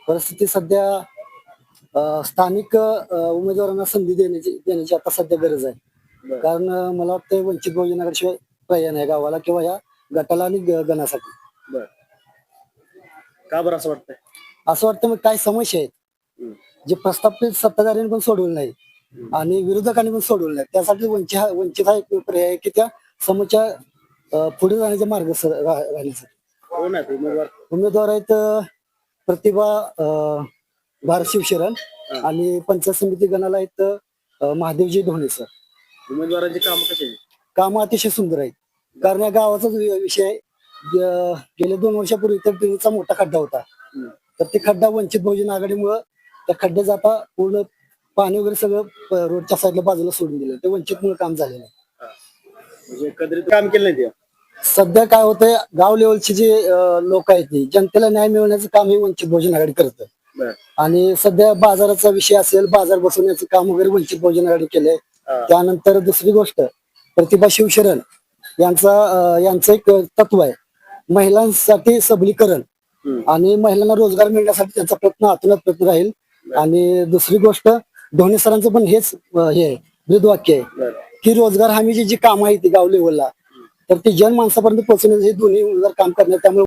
परिस्थिती सध्या स्थानिक उमेदवारांना संधी देण्याची आता सध्या गरज आहे. कारण मला वाटतं वंचित बहुजन आघाडीशिवाय पर्याय नाही गावाला किंवा या गटाला आणि गणासाठी. बर का बरं असं वाटतंय? असं वाटतं मग काय समस्या आहेत जे प्रस्थापित सत्ताधाऱ्यांनी पण सोडवलं नाही आणि विरोधकांनी पण सोडवलं नाही. त्यासाठी वंचित हा एक पर्याय आहे की त्या समस्या पुढे जाण्याचा मार्ग राहण्यासाठी. कोण आहेत उमेदवार? उमेदवार आहेत प्रतिभा भारत शिवशरण आणि पंचायत समिती गणाला आहेत महादेवजी ढोणे सर. उमेदवारांची कामं कशी आहेत? कामं अतिशय सुंदर आहेत. कारण या गावाचाच विषय आहे. गेल्या 2 वर्षापूर्वी तर ड्रेनेजचा मोठा खड्डा होता. तर ते खड्डा वंचित बहुजन आघाडीमुळे त्या खड्ड्यात जाता पूर्ण पाणी वगैरे सगळं रोडच्या साईडला बाजूला सोडून दिलं. ते वंचितमुळे काम झालेलं आहे. म्हणजे एकंदरीत काम केलं नाही ते. सध्या काय होतंय गाव लेवलचे जे लोक आहेत ते जनतेला न्याय मिळवण्याचं काम हे वंचित बहुजन आघाडी करतं. आणि सध्या बाजाराचा विषय असेल बाजार बसवण्याचं काम वगैरे वंचित बहुजन आघाडी केलंय. त्यानंतर दुसरी गोष्ट प्रतिभा शिवशरण यांचं एक तत्व आहे महिलांसाठी सबलीकरण आणि महिलांना रोजगार मिळण्यासाठी त्यांचा प्रयत्न आतुरात प्रयत्न राहील. आणि दुसरी गोष्ट ढोणे सरांचं पण हेच हे आहे ब्रीदवाक्य आहे की रोजगार हमीची जी कामं आहेत ती गाव लेवलला तर ती जनमानसापर्यंत पोहोचण्याचे हे दोन्ही उमेदवार काम करणार. त्यामुळे